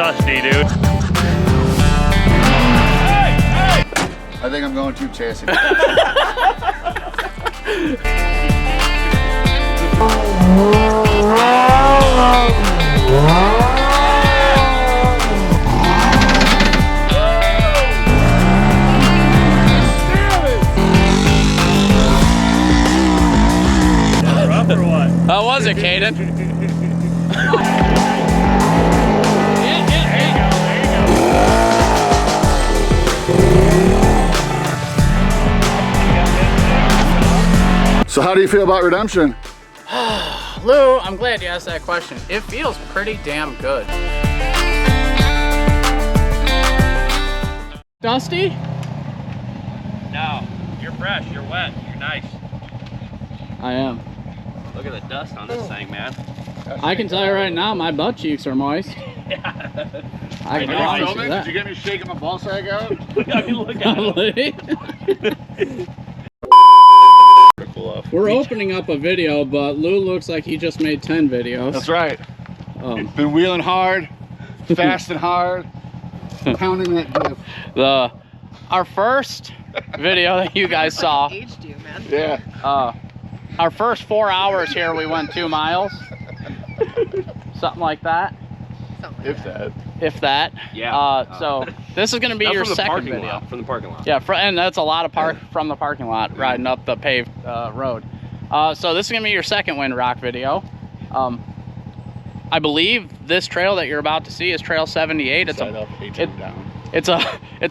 dusty, dude. I think I'm going too chasing. Rough or what? How was it, Caden? So how do you feel about redemption? Lou, I'm glad you asked that question. It feels pretty damn good. Dusty? No, you're fresh, you're wet, you're nice. I am. Look at the dust on this thing, man. I can tell you right now, my butt cheeks are moist. Yeah. I can promise you that. Did you get me shaking my ball sack out? I mean, look at it. We're opening up a video, but Lou looks like he just made 10 videos. That's right. Been wheeling hard, fasting hard, pounding that diff. Our first video that you guys saw. Aged you, man. Yeah. Our first 4 hours here, we went 2 miles. Something like that. If that. Yeah. So this is going to be your second video. From the parking lot. Yeah, and that's a lot of from the parking lot, riding up the paved road. So this is going to be your second Windrock video. I believe this trail that you're about to see is Trail 78. It's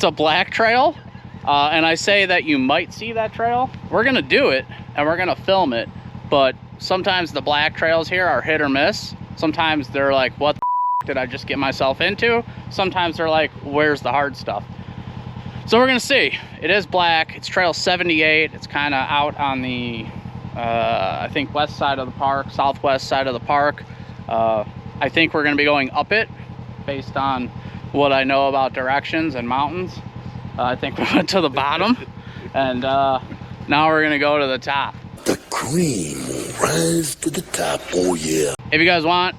a black trail, and I say that you might see that trail. We're going to do it, and we're going to film it, but sometimes the black trails here are hit or miss. Sometimes they're like, what the did I just get myself into? Sometimes they're like, where's the hard stuff? So we're gonna see. It is black. It's Trail 78. It's kind of out on the I think west side of the park, southwest side of the park. I think we're gonna be going up it based on what I know about directions and mountains. I think we went to the bottom, and now we're gonna go to the top. The cream will rise to the top. Oh yeah. If you guys want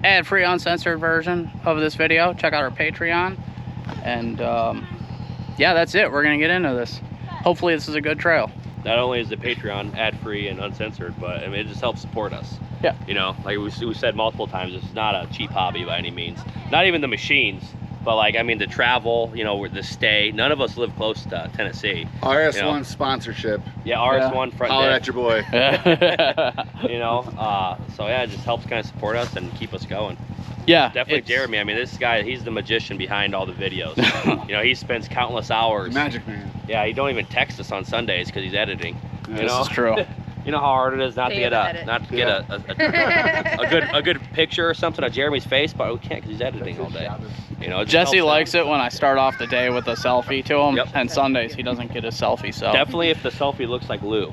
ad-free uncensored version of this video, check out our Patreon. And yeah, that's it. We're gonna get into this. Hopefully this is a good trail. Not only is the Patreon ad-free and uncensored, but I mean, it just helps support us. Yeah. You know, like we said multiple times, this is not a cheap hobby by any means. Not even the machines, but like, I mean, the travel, you know, the stay. None of us live close to Tennessee. RS1 sponsorship. Yeah, RS1 front Holler day. at your boy. You know, so yeah, it just helps kind of support us and keep us going. Yeah, definitely Jeremy. I mean, this guy, he's the magician behind all the videos. You know, he spends countless hours. Magic man. Yeah, he don't even text us on Sundays because he's editing. Yeah, you this know? is true. You know how hard it is not to get a good picture or something of Jeremy's face, but we can't because he's editing all day. You know, Jesse likes it when I start off the day with a selfie to him, Yep. and Sundays he doesn't get a selfie. So definitely, if the selfie looks like Lou.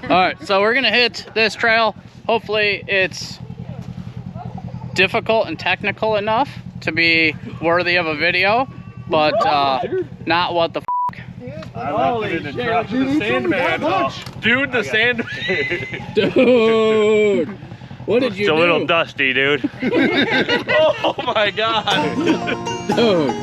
All right, so we're gonna hit this trail. Hopefully it's difficult and technical enough to be worthy of a video, but not what the Holy shit, the Sandman. Dude, the Sandman. Dude, what did you do? It's a little dusty, dude. Oh my God. Dude.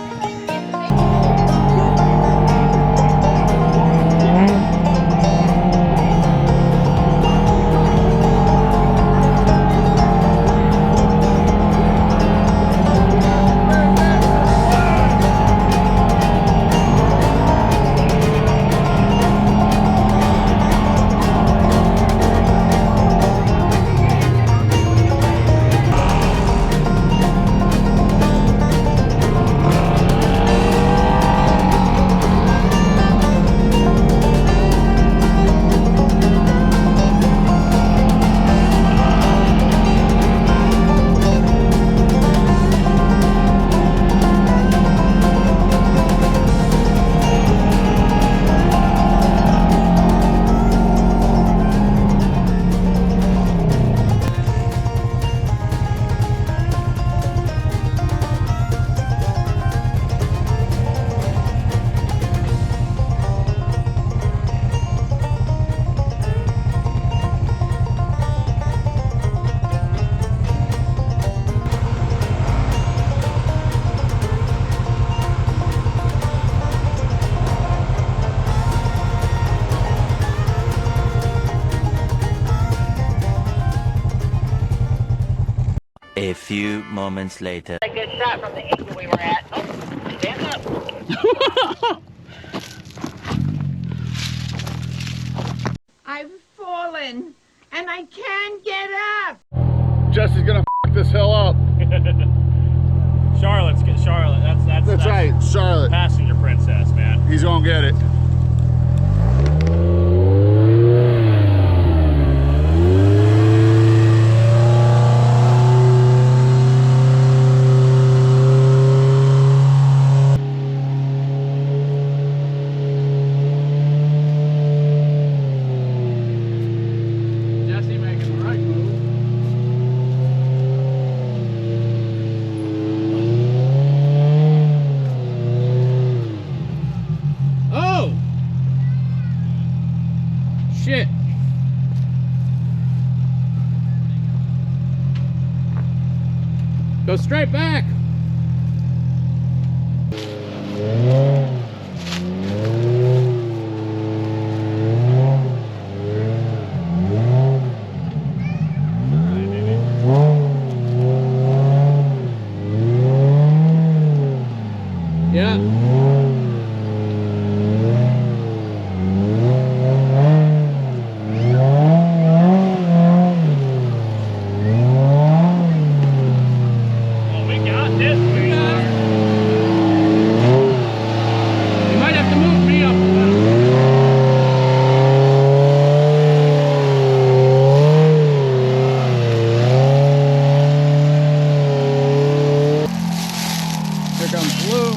A few moments later. A good shot from the angle we were at. Oh, stand up. I've fallen and I can't get up. Jesse's gonna f this hill up. Charlotte's get Charlotte. That's right, Charlotte. Passenger princess, man. He's gonna get it. Jesse making the right move. Oh! Shit. Go straight back. Yeah. Oh, we got this. You might have to move me up a little. Here comes Blue.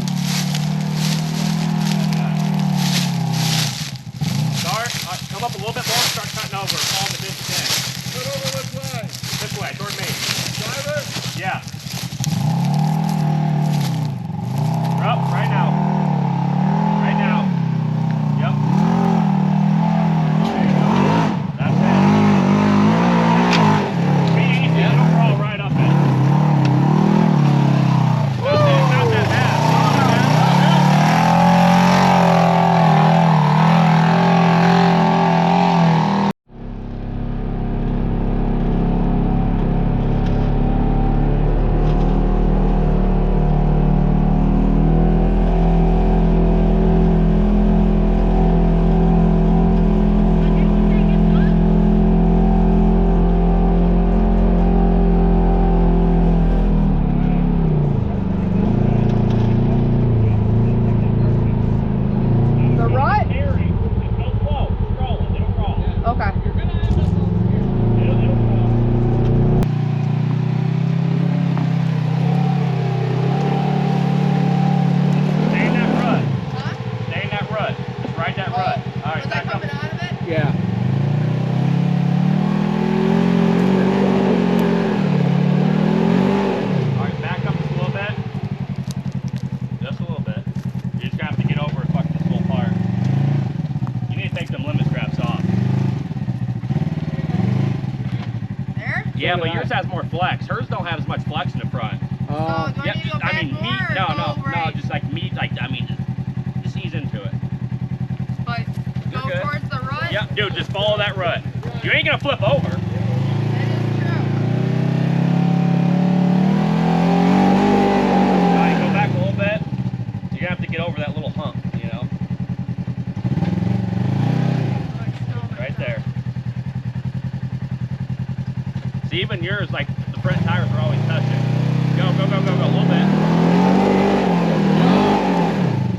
Start. Come up a little bit more. Start cutting over. Fall the ditch in. Cut over which way? This way, toward me. Driver? Yeah. We're up right now. Right now. Yep. There you go. That's it. Be easy. Yeah. Don't crawl right up it. It's not that bad. The rut? Harry, just go slow. Just roll it. It'll crawl. Okay. It'll crawl. Stay in that rut. Huh? Stay in that rut. Just ride that rut. All right, Was I back up. coming out of it? Yeah. All right, back up just a little bit. Just a little bit. You're just gonna have to get over and fuck this whole part. You need to take them limit straps off. There? Yeah, So but did I. yours has more flex. Hers don't have as much flex in the front. So do I Yep, need to go just, back I mean, more meat. or No, go no, right? just like meat. Like, I mean, just ease into it. But You're go good. towards the rut? Yep, dude, just follow that rut. You ain't gonna flip over. That is true. All right, go back a little bit. You're gonna have to get over that little hump, you know? Right there. See, even yours, like, the front tires are always touching. Go, go, go, go, go, a little bit.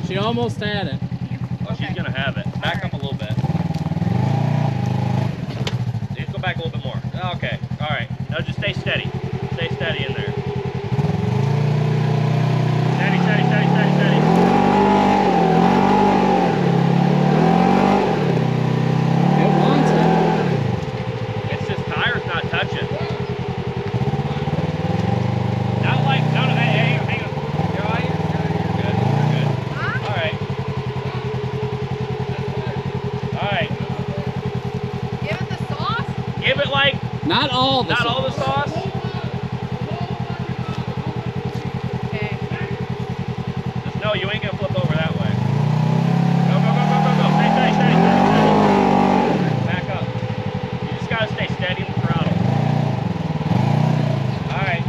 She almost had it. Oh, she's gonna have it. Back up a little bit. Just go back a little bit more. Okay, all right. Now just stay steady. Stay steady in there. Steady, steady, steady, steady, steady. It wants it. It's just tires not touching. Not like none of that. Hang on, hang on. You're all right? You're good. You're good. Huh? All right. All right. Give it the sauce? Give it like Not all the not all the sauce. sauce. Okay. Just know you ain't gonna flip over that way. Go, go, go, go, go, go. Stay steady, steady, steady, steady. Back up. You just gotta stay steady in the throttle. All right.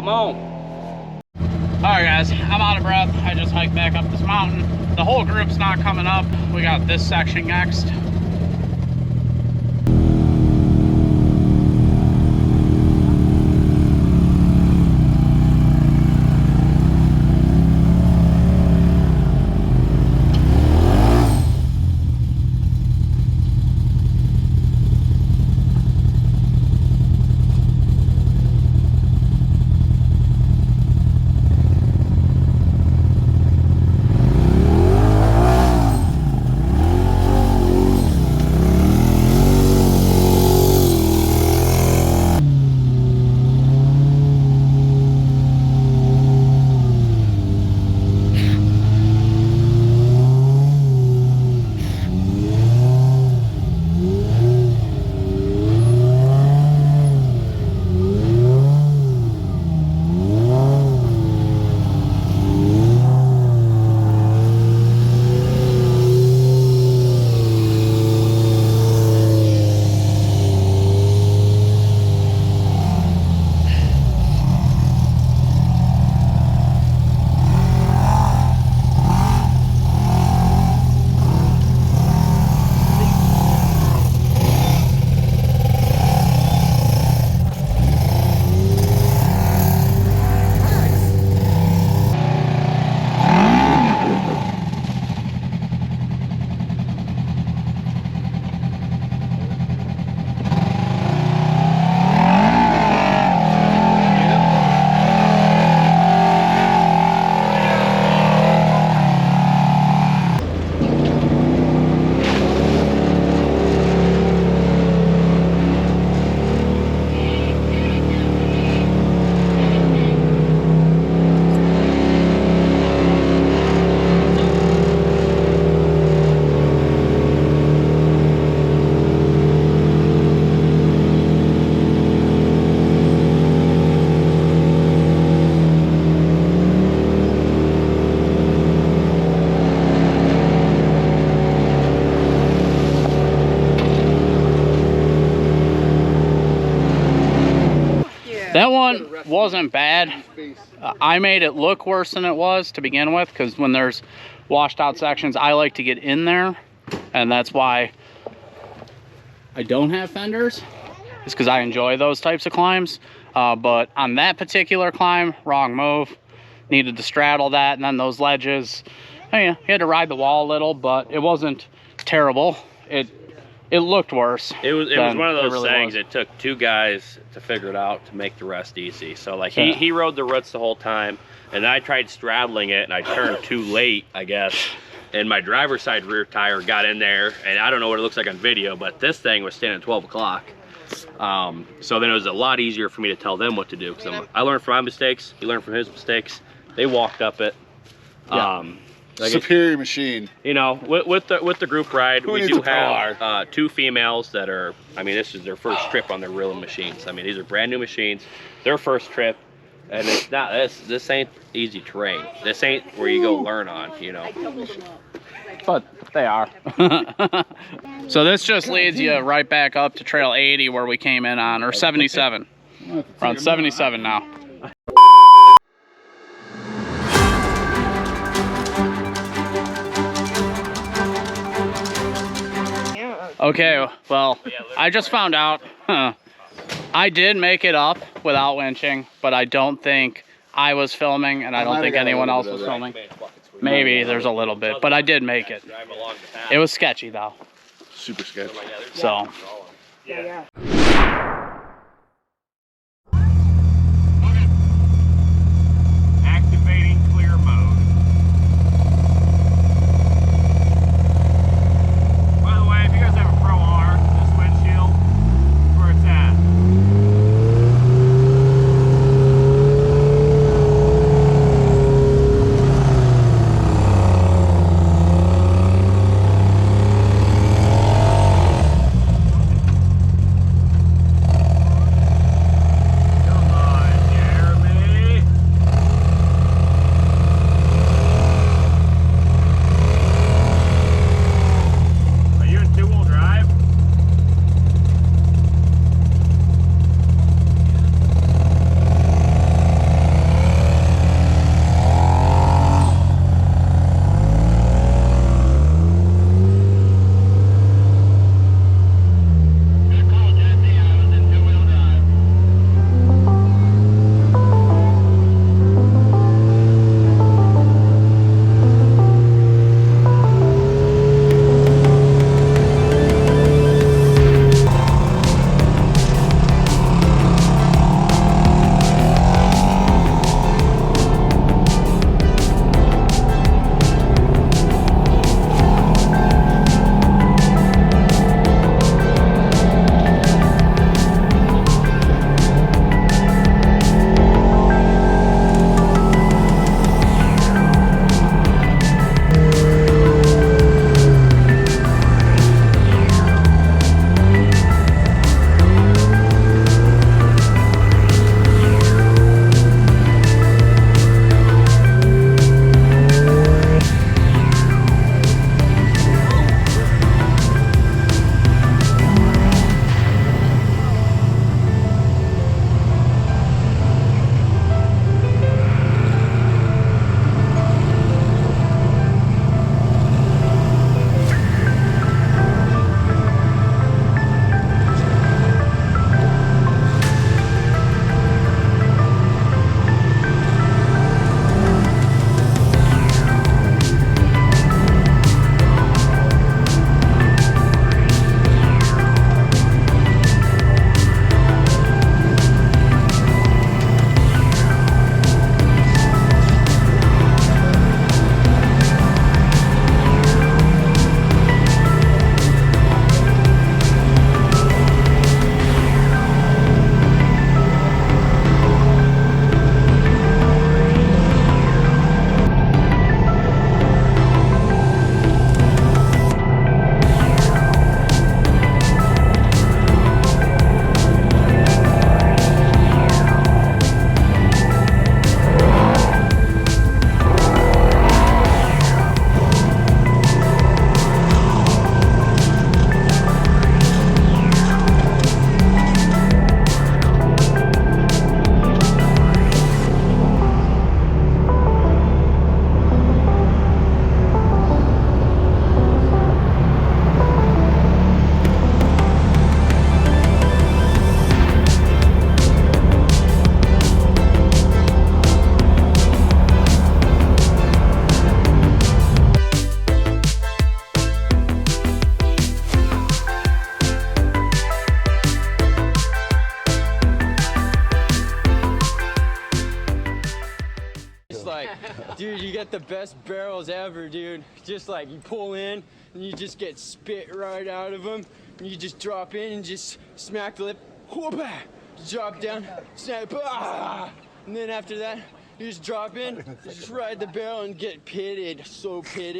Come on. Alright guys, I'm out of breath. I just hiked back up this mountain. The whole group's not coming up. We got this section next. That one wasn't bad. I made it look worse than it was to begin with, because when there's washed out sections, I like to get in there, and that's why I don't have fenders. It's because I enjoy those types of climbs. But on that particular climb, wrong move. Needed to straddle that, and then those ledges. I mean, you had to ride the wall a little, but it wasn't terrible. It looked worse. It was one of those things. It took two guys to figure it out to make the rest easy. So like he rode the roots the whole time, and I tried straddling it, and I turned too late, I guess. And my driver's side rear tire got in there, and I don't know what it looks like on video, but this thing was standing at 12 o'clock. So then it was a lot easier for me to tell them what to do, because I learned from my mistakes. He learned from his mistakes. They walked up it. Like superior machine. You know, with the group ride, we do have two females that are, I mean, this is their first trip on their real machines. I mean, these are brand new machines, their first trip, and it's not, this ain't easy terrain. This ain't where you go learn on, you know. But they are. So this just leads you right back up to Trail 80 where we came in on, or 77. We're on 77 now. Okay, well, I just found out, I did make it up without winching, but I don't think I was filming, and I don't think anyone else was filming. Maybe there's a little bit, but I did make it. It was sketchy, though. Super sketchy. So. Yeah. Activating clear mode. By the way, if you guys have a Pro R, this windshield is where it's at. like, dude, you get the best barrels ever, dude. Just like you pull in and you just get spit right out of them. And you just drop in and just smack the lip, whoop-ah, drop down, snap, and then after that, you just drop in, just ride the barrel and get pitted, so pitted.